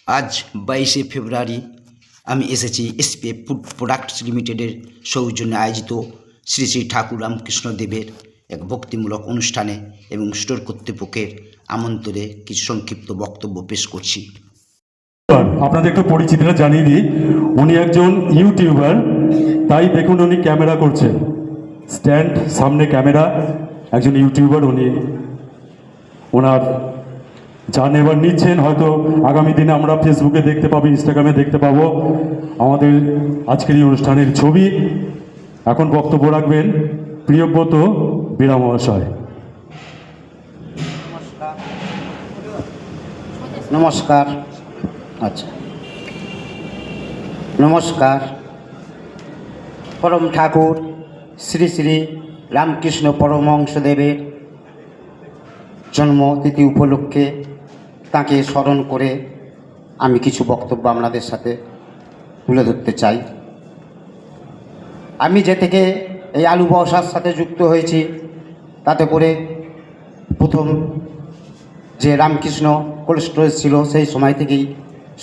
আজ 22শে ফেব্রুয়ারি আমি এসেছি এসপিএফ ফুড প্রোডাক্টস লিমিটেডের সৌজন্যে আয়োজিত শ্রী শ্রী ঠাকুর রামকৃষ্ণ দেবের এক ভক্তিমূলক অনুষ্ঠানে এবং স্টোর কর্তৃপক্ষের আমন্ত্রণে কিছু সংক্ষিপ্ত বক্তব্য পেশ করছি। আপনাদের একটু পরিচিতিটা জানিয়ে দিই, উনি একজন ইউটিউবার, তাই দেখুন উনি ক্যামেরা করছেন, স্ট্যান্ড সামনে ক্যামেরা, একজন ইউটিউবার উনি। ওনার যা নেবার নিচ্ছেন হয়তো আগামী দিনে আমরা ফেসবুকে দেখতে পাবো, ইনস্টাগ্রামে দেখতে পাবো আমাদের আজকের এই অনুষ্ঠানের ছবি। এখন বক্তব্য রাখবেন প্রিয়ব্রত বীরা মহাশয়। নমস্কার। আচ্ছা, নমস্কার। পরম ঠাকুর শ্রী শ্রী রামকৃষ্ণ পরমহংসদেবের জন্মতিথি উপলক্ষে তাঁকে স্মরণ করে আমি কিছু বক্তব্য আপনাদের সাথে তুলে ধরতে চাই। আমি যে থেকে এই আলু ব্যবসার সাথে যুক্ত হয়েছি, তাতে করে প্রথম যে রামকৃষ্ণ কোল্ড স্টোরেজ ছিল সেই সময় থেকেই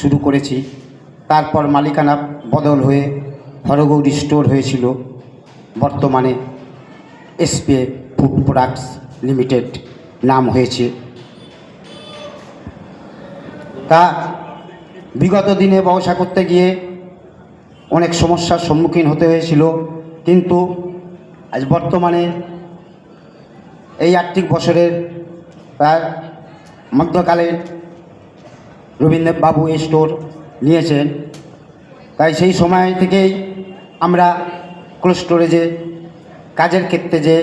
শুরু করেছি। তারপর মালিকানা বদল হয়ে হরগৌরী স্টোর হয়েছিল, বর্তমানে এসপিএফ ফুড প্রোডাক্টস লিমিটেড নাম হয়েছে। তা বিগত দিনে ব্যবসা করতে গিয়ে অনেক সমস্যার সম্মুখীন হতে হয়েছিল, কিন্তু আজ বর্তমানে এই আর্থিক বছরের প্রায় মধ্যকালে রবীন্দ্রবাবু এই স্টোর নিয়েছেন, তাই সেই সময় থেকেই আমরা কোল্ড স্টোরেজে কাজের ক্ষেত্রে যে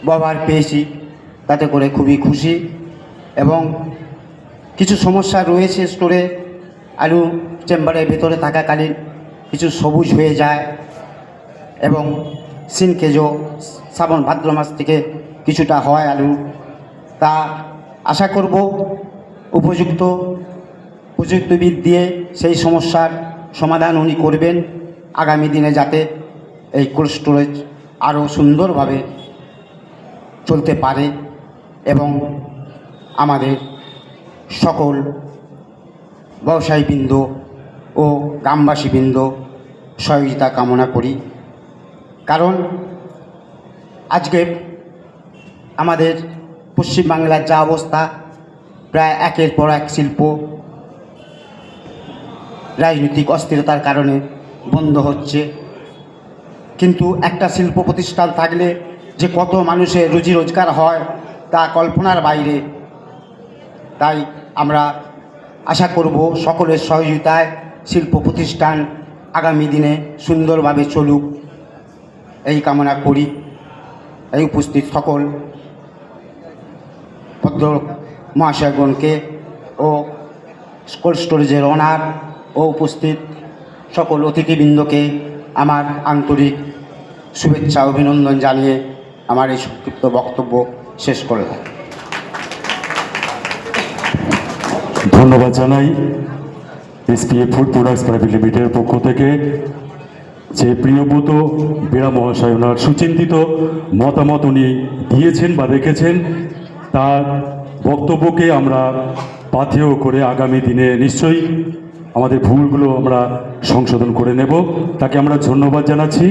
ব্যবহার পেয়েছি তাতে করে খুবই খুশি। এবং কিছু সমস্যা রয়েছে স্টোরে, আলু চেম্বারের ভেতরে থাকাকালীন কিছু সবুজ হয়ে যায় এবং সিনকেজও শ্রাবণ ভাদ্র মাস থেকে কিছুটা হয় আলু। তা আশা করব উপযুক্ত প্রযুক্তিবিদ দিয়ে সেই সমস্যার সমাধান উনি করবেন আগামী দিনে, যাতে এই কোল্ড স্টোরেজ আরও সুন্দরভাবে চলতে পারে এবং আমাদের সকল ব্যবসায়ীবৃন্দ ও গ্রামবাসীবৃন্দ সহযোগিতা কামনা করি। কারণ আজকে আমাদের পশ্চিমবাংলার যা অবস্থা, প্রায় একের পর এক শিল্প রাজনৈতিক অস্থিরতার কারণে বন্ধ হচ্ছে, কিন্তু একটা শিল্প প্রতিষ্ঠান থাকলে যে কত মানুষের রুজি রোজগার হয় তা কল্পনার বাইরে। তাই আমরা আশা করব সকলের সহযোগিতায় শিল্প প্রতিষ্ঠান আগামী দিনে সুন্দরভাবে চলুক, এই কামনা করি। এই উপস্থিত সকল ভদ্র মহাশয়গণকে ও কোল্ড স্টোরেজের ওনার ও উপস্থিত সকল অতিথিবৃন্দকে আমার আন্তরিক শুভেচ্ছা অভিনন্দন জানিয়ে আমার এই সংক্ষিপ্ত বক্তব্য শেষ করলাম। ধন্যবাদ জানাই এসপিএফ ফুড প্রোডাক্টস প্রাইভেট লিমিটেডের পক্ষ থেকে যে প্রিয়ব্রত বীরা মহাশয় ওনার সুচিন্তিত মতামত উনি দিয়েছেন বা রেখেছেন, তার বক্তব্যকে আমরা পাথেয় করে আগামী দিনে নিশ্চয়ই আমাদের ভুলগুলো আমরা সংশোধন করে নেব। তাকে আমরা ধন্যবাদ জানাচ্ছি।